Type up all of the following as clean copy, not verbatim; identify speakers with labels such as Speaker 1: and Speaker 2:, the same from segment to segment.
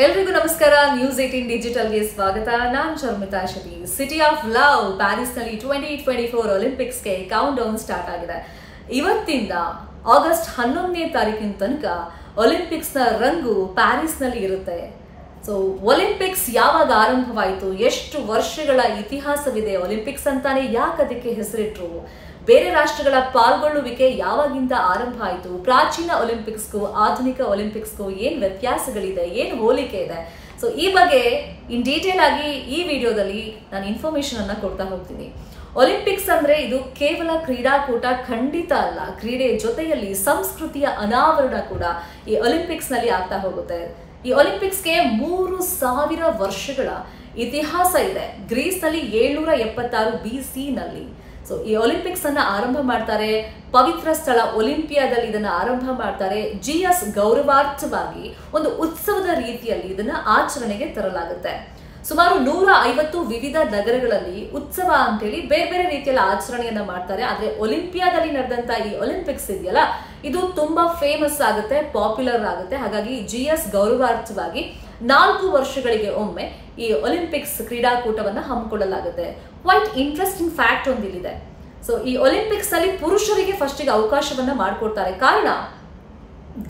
Speaker 1: ಎಲ್ರಿಗೂ ನಮಸ್ಕಾರ. ನ್ಯೂಸ್ 18 ಡಿಜಿಟಲ್ಗೆ ಸ್ವಾಗತ. ನಾನು Sharmita Shetty. City of love ಪ್ಯಾರಿಸ್ನಲ್ಲಿ 2024 ಒಲಿಂಪಿಕ್ಸ್ಗೆ ಕೌಂಟ್ ಡೌನ್ ಸ್ಟಾರ್ಟ್ ಆಗಿದೆ. ಇವತ್ತಿಂದ ಆಗಸ್ಟ್ 11ನೇ ತಾರೀಕಿನ ತನಕ ಒಲಿಂಪಿಕ್ಸ್ನ ರಂಗು ಪ್ಯಾರಿಸ್ನಲ್ಲಿ ಇರುತ್ತೆ. ಸೊ ಒಲಿಂಪಿಕ್ಸ್ ಯಾವಾಗ ಆರಂಭವಾಯಿತು, ಎಷ್ಟು ವರ್ಷಗಳ ಇತಿಹಾಸವಿದೆ ಒಲಿಂಪಿಕ್ಸ್ ಅಂತಾನೆ ಯಾಕೆ ಅದಕ್ಕೆ ಹೆಸರಿಟ್ರು, ಬೇರೆ ರಾಷ್ಟ್ರಗಳ ಪಾಲ್ಗೊಳ್ಳುವಿಕೆ ಯಾವಾಗಿಂದ ಆರಂಭ ಆಯಿತು, ಪ್ರಾಚೀನ ಒಲಿಂಪಿಕ್ಸ್ಗೂ ಆಧುನಿಕ ಒಲಿಂಪಿಕ್ಸ್ಗೂ ಏನು ವ್ಯತ್ಯಾಸಗಳಿದೆ, ಏನು ಹೋಲಿಕೆ ಇದೆ, ಸೊ ಈ ಬಗ್ಗೆ ಇನ್ ಡೀಟೇಲ್ ಆಗಿ ಈ ವಿಡಿಯೋದಲ್ಲಿ ನಾನು ಇನ್ಫಾರ್ಮೇಶನ್ ಅನ್ನ ಕೊಡ್ತಾ ಹೋಗ್ತೀನಿ. ಒಲಿಂಪಿಕ್ಸ್ ಅಂದ್ರೆ ಇದು ಕೇವಲ ಕ್ರೀಡಾಕೂಟ ಖಂಡಿತ ಅಲ್ಲ, ಕ್ರೀಡೆಯ ಜೊತೆಯಲ್ಲಿ ಸಂಸ್ಕೃತಿಯ ಅನಾವರಣ ಕೂಡ ಈ ಒಲಿಂಪಿಕ್ಸ್ ನಲ್ಲಿ ಆಗ್ತಾ ಹೋಗುತ್ತೆ. ಈ ಒಲಿಂಪಿಕ್ಸ್ಗೆ 3000 ವರ್ಷಗಳ ಇತಿಹಾಸ ಇದೆ. ಗ್ರೀಸ್ ನಲ್ಲಿ 776 BC ನಲ್ಲಿ ಸೊ ಈ ಒಲಿಂಪಿಕ್ಸ್ ಅನ್ನ ಆರಂಭ ಮಾಡ್ತಾರೆ. ಪವಿತ್ರ ಸ್ಥಳ ಒಲಿಂಪಿಯಾದಲ್ಲಿ ಇದನ್ನ ಆರಂಭ ಮಾಡ್ತಾರೆ. GS ಗೌರವಾರ್ಥವಾಗಿ ಒಂದು ಉತ್ಸವದ ರೀತಿಯಲ್ಲಿ ಇದನ್ನ ಆಚರಣೆಗೆ ತರಲಾಗುತ್ತೆ. ಸುಮಾರು 150 ವಿವಿಧ ನಗರಗಳಲ್ಲಿ ಉತ್ಸವ ಅಂತೇಳಿ ಬೇರೆ ಬೇರೆ ರೀತಿಯಲ್ಲಿ ಆಚರಣೆಯನ್ನ ಮಾಡ್ತಾರೆ. ಆದ್ರೆ ಒಲಿಂಪಿಯಾದಲ್ಲಿ ನಡೆದಂತ ಈ ಒಲಿಂಪಿಕ್ಸ್ ಇದೆಯಲ್ಲ, ಇದು ತುಂಬಾ ಫೇಮಸ್ ಆಗುತ್ತೆ, ಪಾಪ್ಯುಲರ್ ಆಗುತ್ತೆ. ಹಾಗಾಗಿ GS ಗೌರವಾರ್ಥವಾಗಿ 4 ವರ್ಷಗಳಿಗೆ ಒಮ್ಮೆ ಈ ಒಲಿಂಪಿಕ್ಸ್ ಕ್ರೀಡಾಕೂಟವನ್ನ ಹಮ್ಮಿಕೊಳ್ಳಲಾಗುತ್ತೆ. ಕ್ವೈಟ್ ಇಂಟ್ರೆಸ್ಟಿಂಗ್ ಫ್ಯಾಕ್ಟ್ ಒಂದಿಲ್ಲಿದೆ. ಸೊ ಈ ಒಲಿಂಪಿಕ್ಸ್ ನಲ್ಲಿ ಪುರುಷರಿಗೆ ಫಸ್ಟಿಗೆ ಅವಕಾಶವನ್ನ ಮಾಡಿಕೊಡ್ತಾರೆ. ಕಾರಣ,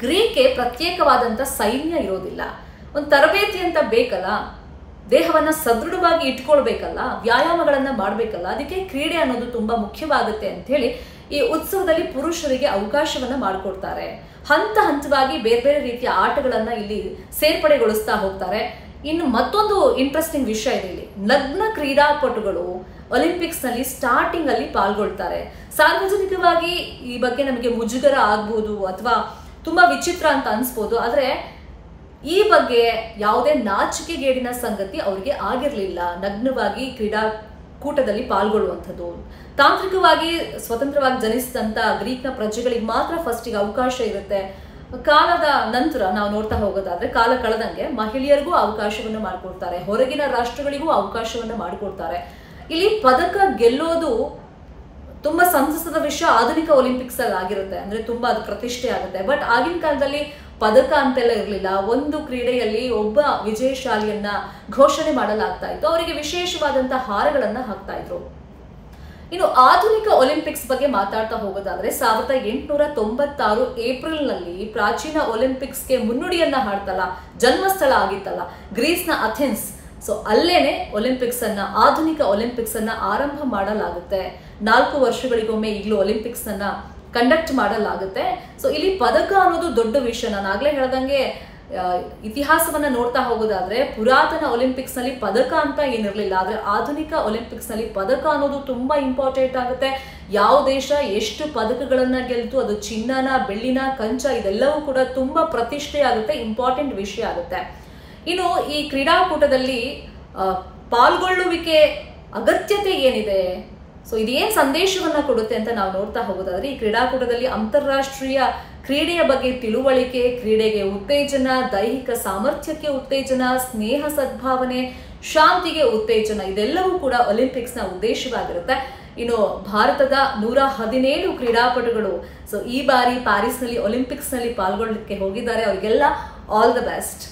Speaker 1: ಗ್ರೀಕ್ಗೆ ಪ್ರತ್ಯೇಕವಾದಂತ ಸೈನ್ಯ ಇರೋದಿಲ್ಲ, ಒಂದು ತರಬೇತಿ ಅಂತ ಬೇಕಲ್ಲ, ದೇಹವನ್ನ ಸದೃಢವಾಗಿ ಇಟ್ಕೊಳ್ಬೇಕಲ್ಲ, ವ್ಯಾಯಾಮಗಳನ್ನ ಮಾಡ್ಬೇಕಲ್ಲ, ಅದಕ್ಕೆ ಕ್ರೀಡೆ ಅನ್ನೋದು ತುಂಬಾ ಮುಖ್ಯವಾಗುತ್ತೆ ಅಂತ ಹೇಳಿ ಈ ಉತ್ಸವದಲ್ಲಿ ಪುರುಷರಿಗೆ ಅವಕಾಶವನ್ನ ಮಾಡಿಕೊಡ್ತಾರೆ. ಹಂತ ಹಂತವಾಗಿ ಬೇರೆ ಬೇರೆ ರೀತಿಯ ಆಟಗಳನ್ನ ಇಲ್ಲಿ ಸೇರ್ಪಡೆಗೊಳಿಸ್ತಾ ಹೋಗ್ತಾರೆ. ಇನ್ನು ಮತ್ತೊಂದು ಇಂಟ್ರೆಸ್ಟಿಂಗ್ ವಿಷಯ ಇದೆ ಇಲ್ಲಿ, ನಗ್ನ ಕ್ರೀಡಾಪಟುಗಳು ಒಲಿಂಪಿಕ್ಸ್ ನಲ್ಲಿ ಸ್ಟಾರ್ಟಿಂಗ್ ಅಲ್ಲಿ ಪಾಲ್ಗೊಳ್ತಾರೆ. ಸಾರ್ವಜನಿಕವಾಗಿ ಈ ಬಗ್ಗೆ ನಮಗೆ ಮುಜುಗರ ಆಗ್ಬೋದು ಅಥವಾ ತುಂಬಾ ವಿಚಿತ್ರ ಅಂತ ಅನ್ಸ್ಬೋದು, ಆದ್ರೆ ಈ ಬಗ್ಗೆ ಯಾವುದೇ ನಾಚಿಕೆಗೇಡಿನ ಸಂಗತಿ ಅವ್ರಿಗೆ ಆಗಿರ್ಲಿಲ್ಲ. ನಗ್ನವಾಗಿ ಕ್ರೀಡಾಕೂಟದಲ್ಲಿ ಪಾಲ್ಗೊಳ್ಳುವಂಥದ್ದು, ತಾಂತ್ರಿಕವಾಗಿ ಸ್ವತಂತ್ರವಾಗಿ ಜನಿಸಿದಂತ ಗ್ರೀಕ್ನ ಪ್ರಜೆಗಳಿಗೆ ಮಾತ್ರ ಫಸ್ಟಿಗೆ ಅವಕಾಶ ಇರುತ್ತೆ. ಕಾಲದ ನಂತರ ನಾವು ನೋಡ್ತಾ ಹೋಗೋದಾದ್ರೆ, ಕಾಲ ಕಳೆದಂಗೆ ಮಹಿಳೆಯರಿಗೂ ಅವಕಾಶವನ್ನು ಮಾಡಿಕೊಡ್ತಾರೆ, ಹೊರಗಿನ ರಾಷ್ಟ್ರಗಳಿಗೂ ಅವಕಾಶವನ್ನು ಮಾಡಿಕೊಡ್ತಾರೆ. ಇಲ್ಲಿ ಪದಕ ಗೆಲ್ಲೋದು ತುಂಬಾ ಸಂತಸದ ವಿಷಯ ಆಧುನಿಕ ಒಲಿಂಪಿಕ್ಸ್ ಅಲ್ಲಿ ಆಗಿರುತ್ತೆ, ಅಂದ್ರೆ ತುಂಬಾ ಅದು ಪ್ರತಿಷ್ಠೆ ಆಗುತ್ತೆ. ಬಟ್ ಆಗಿನ ಕಾಲದಲ್ಲಿ ಪದಕ ಅಂತೆಲ್ಲ ಇರಲಿಲ್ಲ. ಒಂದು ಕ್ರೀಡೆಯಲ್ಲಿ ಒಬ್ಬ ವಿಜಯಶಾಲಿಯನ್ನ ಘೋಷಣೆ ಮಾಡಲಾಗ್ತಾ ಇತ್ತು, ಅವರಿಗೆ ವಿಶೇಷವಾದಂತಹ ಹಾರಗಳನ್ನ ಹಾಕ್ತಾ ಇದ್ರು. ಇನ್ನು ಆಧುನಿಕ ಒಲಿಂಪಿಕ್ಸ್ ಬಗ್ಗೆ ಮಾತಾಡ್ತಾ ಹೋಗೋದಾದ್ರೆ, 1896 ಏಪ್ರಿಲ್ನಲ್ಲಿ ಪ್ರಾಚೀನ ಒಲಿಂಪಿಕ್ಸ್ಗೆ ಮುನ್ನುಡಿಯನ್ನ ಹಾಡ್ತಲ್ಲ, ಜನ್ಮಸ್ಥಳ ಆಗಿತ್ತಲ್ಲ ಗ್ರೀಸ್ನ ಅಥೆನ್ಸ್, ಸೊ ಅಲ್ಲೇನೆ ಒಲಿಂಪಿಕ್ಸ್ ಅನ್ನ, ಆಧುನಿಕ ಒಲಿಂಪಿಕ್ಸ್ ಅನ್ನ ಆರಂಭ ಮಾಡಲಾಗುತ್ತೆ. 4 ವರ್ಷಗಳಿಗೊಮ್ಮೆ ಈಗಲೂ ಒಲಿಂಪಿಕ್ಸ್ ಅನ್ನ ಕಂಡಕ್ಟ್ ಮಾಡಲಾಗುತ್ತೆ. ಸೊ ಇಲ್ಲಿ ಪದಕ ಅನ್ನೋದು ದೊಡ್ಡ ವಿಷಯ. ನಾನು ಆಗ್ಲೇ ಹೇಳ್ದಂಗೆ ಇತಿಹಾಸವನ್ನ ನೋಡ್ತಾ ಹೋಗೋದಾದ್ರೆ, ಪುರಾತನ ಒಲಿಂಪಿಕ್ಸ್ ನಲ್ಲಿ ಪದಕ ಅಂತ ಏನಿರಲಿಲ್ಲ, ಆದ್ರೆ ಆಧುನಿಕ ಒಲಿಂಪಿಕ್ಸ್ ನಲ್ಲಿ ಪದಕ ಅನ್ನೋದು ತುಂಬಾ ಇಂಪಾರ್ಟೆಂಟ್ ಆಗುತ್ತೆ. ಯಾವ ದೇಶ ಎಷ್ಟು ಪದಕಗಳನ್ನ ಗೆಲ್ತು, ಅದು ಚಿನ್ನನ, ಬೆಳ್ಳಿನ, ಕಂಚ, ಇದೆಲ್ಲವೂ ಕೂಡ ತುಂಬಾ ಪ್ರತಿಷ್ಠೆ ಆಗುತ್ತೆ, ಇಂಪಾರ್ಟೆಂಟ್ ವಿಷಯ ಆಗುತ್ತೆ. ಇನ್ನು ಈ ಕ್ರೀಡಾಕೂಟದಲ್ಲಿ ಪಾಲ್ಗೊಳ್ಳುವಿಕೆ ಅಗತ್ಯತೆ ಏನಿದೆ, ಸೊ ಇದೇನ್ ಸಂದೇಶವನ್ನ ಕೊಡುತ್ತೆ ಅಂತ ನಾವು ನೋಡ್ತಾ ಹೋಗೋದಾದ್ರೆ, ಈ ಕ್ರೀಡಾಕೂಟದಲ್ಲಿ ಅಂತಾರಾಷ್ಟ್ರೀಯ ಕ್ರೀಡೆಯ ಬಗ್ಗೆ ತಿಳುವಳಿಕೆ, ಕ್ರೀಡೆಗೆ ಉತ್ತೇಜನ, ದೈಹಿಕ ಸಾಮರ್ಥ್ಯಕ್ಕೆ ಉತ್ತೇಜನ, ಸ್ನೇಹ ಸದ್ಭಾವನೆ, ಶಾಂತಿಗೆ ಉತ್ತೇಜನ, ಇದೆಲ್ಲವೂ ಕೂಡ ಒಲಿಂಪಿಕ್ಸ್ ನ ಉದ್ದೇಶವಾಗಿರುತ್ತೆ. ಇನ್ನು ಭಾರತದ 117 ಕ್ರೀಡಾಪಟುಗಳು ಸೊ ಈ ಬಾರಿ ಪ್ಯಾರಿಸ್ ನಲ್ಲಿ ಒಲಿಂಪಿಕ್ಸ್ ನಲ್ಲಿ ಪಾಲ್ಗೊಳ್ಳಲಿಕ್ಕೆ ಹೋಗಿದ್ದಾರೆ. ಅವರಿಗೆಲ್ಲ ಆಲ್ ದ ಬೆಸ್ಟ್.